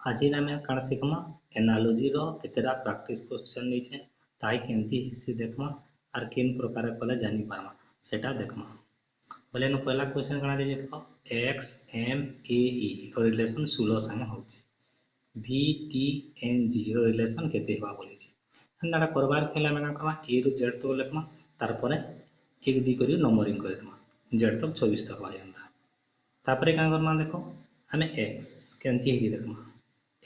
आज आम कण शिखमा एनालोजी केतेटा प्रैक्टिस क्वेश्चन नीचे ताई केमती हिस्सी देखमा और किन प्रकार कले जानी पारमा सेटा देखमा बोले न पहला क्वेश्चन कणा दे देखो एक्स एम ए ई रिलेशन 16 संगे होची भि टी एन जी रिलेशन केते हवा बोली छी हंदाडा करबार खेला में कमा ए रु जेड तो लेखमा तार परे एक दी करी नंबरिंग कर देमा जेड तक 24 तक आ जांदा तापरे का करमा देखो हमें एक्स केमती है देखमा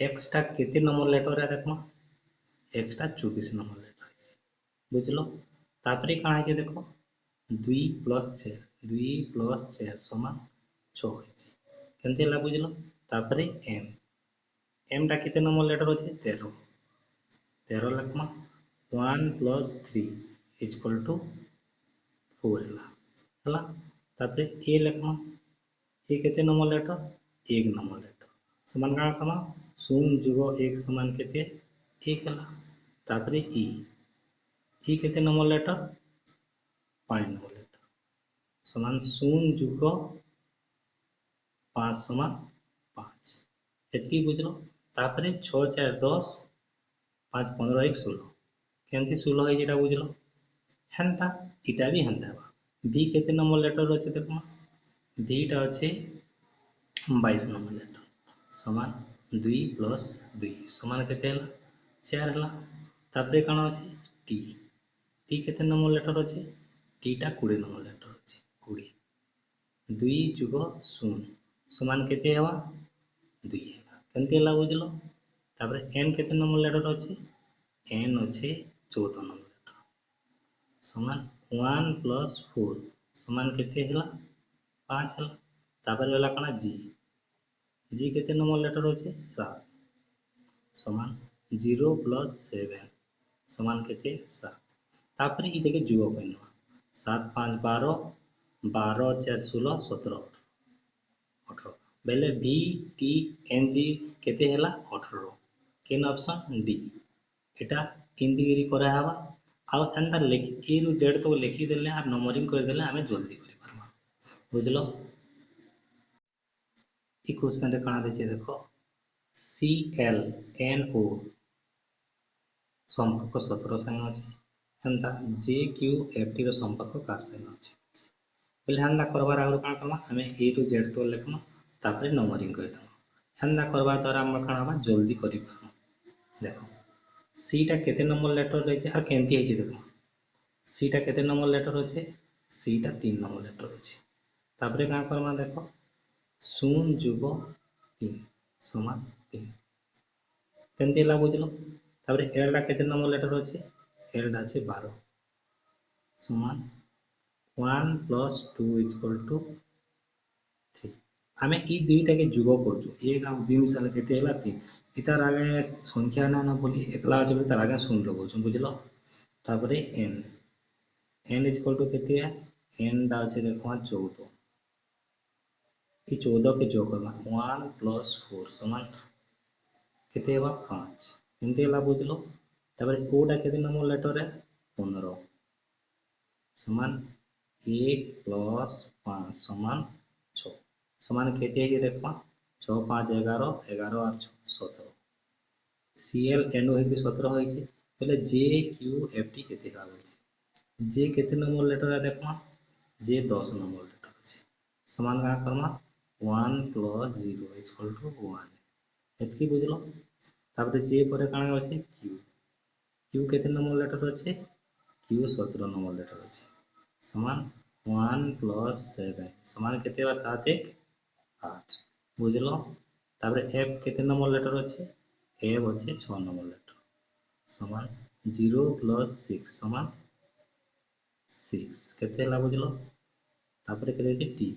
एक्स टा केते नंबर लेटर है देखमा एक्स टा 24 नंबर लेटर है बुझलो तापरे का है देखो 2 प्लस 4 2 प्लस 4 समान 6 है केमती है बुझलो तापरे एम एम टा केते नंबर लेटर है 13 13 लेखमा 1 प्लस 3 इक्वल टू 4 है तापरे ए लेखमा ए केते नंबर लेटर 1 नंबर लेटर समान का कमा 0 जुग 1 समान केते 1 है तापरे ई केते नंबर लेटर 5 नंबर लेटर समान 0 जुग 5 समान 5 एतकी बुझलो तापरे 6 4 10 5 15 1 16 केमती 16 है जेटा बुझलो हेनता इटा भी हेनता बी केते नंबर लेटर अछि देखमा बी टा अछि 22 नंबर लेटर समान 2 प्लस 2 समान केते 4 है तापरे कण अछि टी टी केते नंबर लेटर अछि टी टा 20 नंबर लेटर अछि 20 2 जुग 0 समान केते हेवा 2 केमते हला बुझलो तापरे एन केते नंबर लेटर अछि एन अछि 14 नंबर लेटर समान 1 प्लस 4 समान केते हला 5 हला तापरे हला कण जी जी केते नंबर लेटर अछि 7 समान 0 प्लस 7 समान केते 7 तापरे ई देखे जुग कइनो 7 5 12 12 4 16 17 18 बेले भी टी एन जी केते हला 18 केन ऑप्शन डी एटा हिंदी करा हवा आउ अंदर लिख ए रु जेड तो लिखि देले आ नंबरिंग कर देले हमें जल्दी करि पारमा बुझलो ई क्वेश्चन रे कणा देछे देखो सी एल एन ओ संपर्क 17 संगे अछि हंता जे क्यू एफ टी रो संपर्क का संगे अछि बोले हंदा करबार आउर काण करमा हमें ए टू जेड तो लिखमा तापरे नंबरिंग कर दमा हंदा करबार द्वारा हम काण हबा जल्दी करि पारमा देखो सी टा केते नंबर लेटर रहै छै और केमती है छै देखो सी टा केते नंबर लेटर अछि सी टा 3 नंबर लेटर अछि तापरे का करमा देखो 0 जुग 3 समान 3 केमती हला बुझलो तापरे एल टा केते नंबर लेटर अछि एल टा अछि 12 समान 1 प्लस 2 इक्वल टू 3 आमे ई दुईटा के जुग करछु एक आ दुई मिसाल केते हला 3 इतार आगे संख्या ना ना बोली एकला अछि बोली तार आगे शून्य लगौछु बुझलो तापरे एन एन इक्वल टू केते है एन टा अछि देखो 14 ई 14 के जोग करना 1 प्लस 4 समान केते हेबा 5 एमते हला बुझलो तापरे ओ टा केते नंबर लेटर है 15 समान 1 प्लस 5 समान 6 समान केते है देखमा 6 5 11 11 और 6 17 सी एल एन ओ है 17 होय छै पहले जे क्यू एफ टी केते आबै छै जे केते नंबर लेटर है देखमा जे 10 नंबर लेटर अछि समान का करमा 1 प्लस 0 इक्वल टू 1 एतकी बुझलो तापरे जे परे काना अछि क्यू क्यू केते नंबर लेटर अछि क्यू 17 नंबर लेटर अछि समान 1 प्लस 7 समान केते बा 7 1 8 बुझलो तापरे एफ केते नंबर लेटर अछि एफ अछि 6 नंबर लेटर समान 0 प्लस 6 समान 6 केते हला बुझलो तापरे केते अछि टी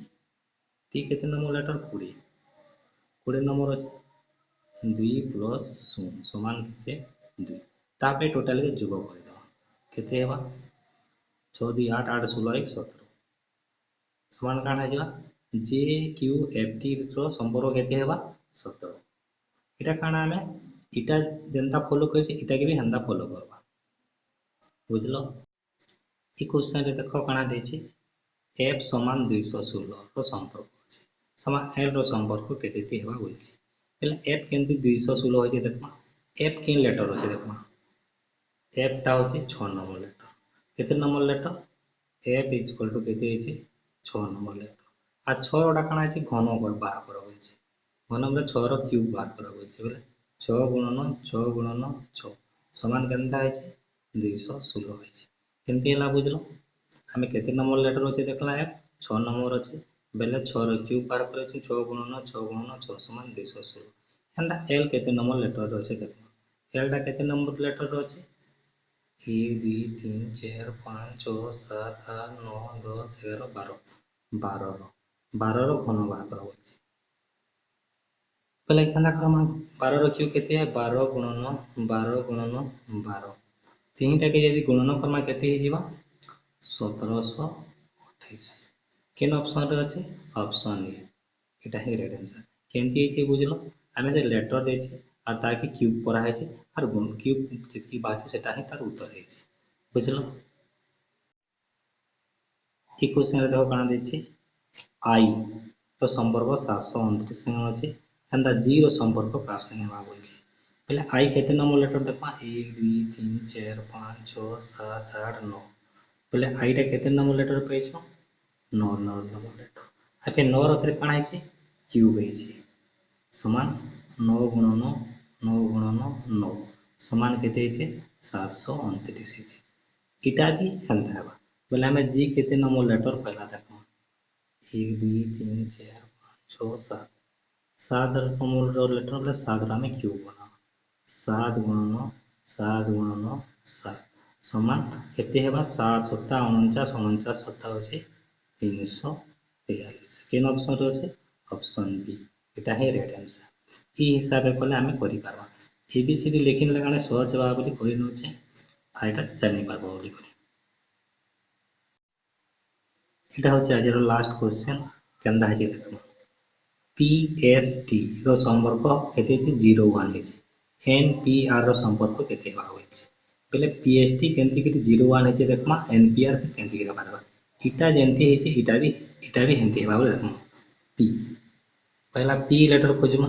टी केते नंबर लेटर 20 20 नंबर अछि 2 प्लस 0 समान केते 2 तापे टोटल के जुग कर दवा केते हेबा 6 2 8 8 16 1 17 समान काण है जवा जे क्यू एफ टी रो संपर्क केते हेबा 17 एटा काण हमें इटा जनता फॉलो करे छै इटा के भी हंदा फॉलो करबा बुझलो ई क्वेश्चन रे देखो काणा दे छै एफ समान 216 रो संपर्क अछि समान एल रो संपर्क केते हेबा बोलछि बोले एफ केमती 216 होचे देखमा एफ किन लेटर होचे देखमा एफ टा होचे 6 नंबर लेटर केते number letter F equal to केते होचे 6 नंबर लेटर आ 6 रोटा काना होचे घन पर बाहर करा होचे घन में 6 रो क्यूब बाहर करा होचे बोले 6 गुणन 6 समान केनता होचे 216 होचे केमती हला बुझलो हमें केते नंबर लेटर होचे देखला एफ 6 नंबर होचे बेले 6 रो क्यूब बाहर करे 6 गुणन 6 समान 216 एंडा एल केते नंबर लेटर होचे देखो एल टा केते नंबर लेटर होचे 1 2 3 4 5 6 7 8 9 10 11 12 12 रो घन बाहर करा होचे पहले केनता करमा 12 रो क्यूब केते है 12 गुणन 12 तीनटा के यदि गुणन करमा केते हे जीवा 1728 केन ऑप्शन रे अछि option A Etah he right answer केमती हे बुझलो हमें से लेटर दे छे और ताकि क्यूब करा है छे और गुण क्यूब जितकी बात है सेटा ही तार उत्तर है छे बुझलो ई क्वेश्चन रे देखो काना दे छे आई तो संपर्क 729 संगे अछि एंड जी रो संपर्क कार संगे बा बोल छे पहले आई केते नंबर लेटर देखमा 1 2 3 4 5 6 7 8 9 पहले आई टा केते नंबर लेटर पे छो 9 नंबर लेटर आ फिर 9 रो फिर काना है छे क्यूब है छे समान 9 गुणन 9 समान केते है छे 729 है छे इटा भी हेंता हेबा बोले हमें जी केते नंबर लेटर पहला देखमा 1 2 3 4 5 6 7 7 नंबर लेटर बोले 7 रा में क्यूब बना 7 गुणन 7 समान केते हेबा 7 7 49 49 7 होचे 343 केन ऑप्शन रे होचे ऑप्शन बी एटा है राइट आंसर ई हिसाब कले हमें करि पारबा एबीसीडी लेखिन लगाने सहज बा बोली कहि नउचे आ एटा जानि पारबा बोली करि एटा होचे आज रो लास्ट क्वेश्चन केंदा है देखो पीएसटी रो संपर्क केते थे 01 है एनपीआर रो संपर्क केते बा होय छै पहले पीएसटी केंती के 01 है देखमा एनपीआर के केंती के बादबा इटा जेंती है इटा भी हेंती बा देखमा पी पहला पी लेटर खोजमा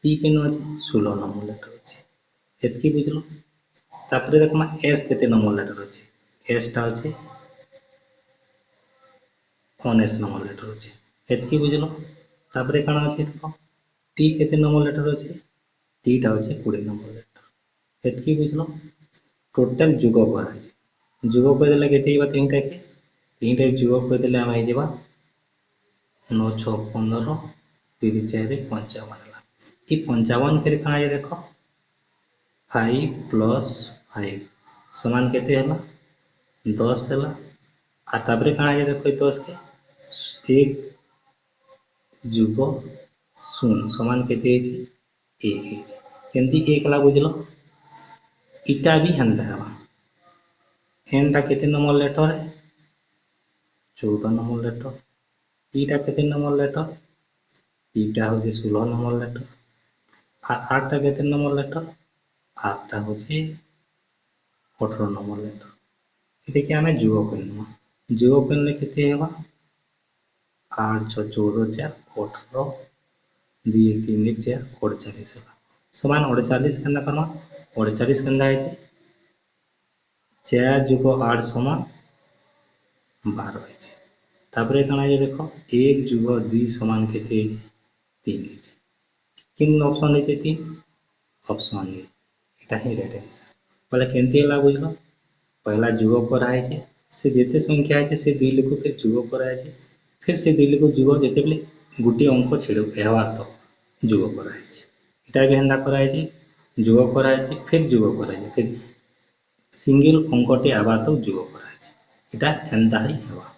पी के नो अछि 16 नंबर लेटर अछि एतकी बुझलो तापरे देखमा एस केते नंबर लेटर अछि एस टा अछि 19 नंबर लेटर अछि एतकी बुझलो तापरे काना अछि देखो टी केते नंबर लेटर अछि टी टा अछि 20 नंबर लेटर एतकी बुझलो टोटल जुग करा अछि जुग कर देले केते हिबा तीनटा जुग कर देले हम आइ जेबा 9 6 15 3 4 55 ई 55 फिर काना जे देखो 5 प्लस 5 समान केते हला 10 हला आ तापरे काना जे देखो 10 के 1 जुग 0 समान केते है 1 है केंती 1 ला बुझलो इटा भी हंदा हवा एन टा केते नंबर लेटर है 14 नंबर लेटर पी टा केते नंबर लेटर पी टा हो 16 नंबर लेटर आ आर टा केते नंबर लेटर आर टा हो 18 नंबर लेटर एते के हमें जुग करनमा जुग करले केते हेबा 8 6 14 4 18 2 3 1 4 48 समान 48 केंदा करमा 48 केंदा है 4 जुग 8 समान 12 है तापरे काना जे देखो 1 जुग 2 समान केते है 3 है किन ऑप्शन है 3 option A Etah he right answer पहले केंती हला बुझलो पहला जुग करा है से जेते संख्या है से दुई लोक फिर जुग करा है फिर से दुई लोक जुग जेते बेले गोटे अंक छेड़ हेबार तो जुग करा है एटा भी हेंदा करा है जुग करा है फिर जुग करा है फिर सिंगल अंकटे आबार तो जुग करा है एटा हेंदा ही हेबा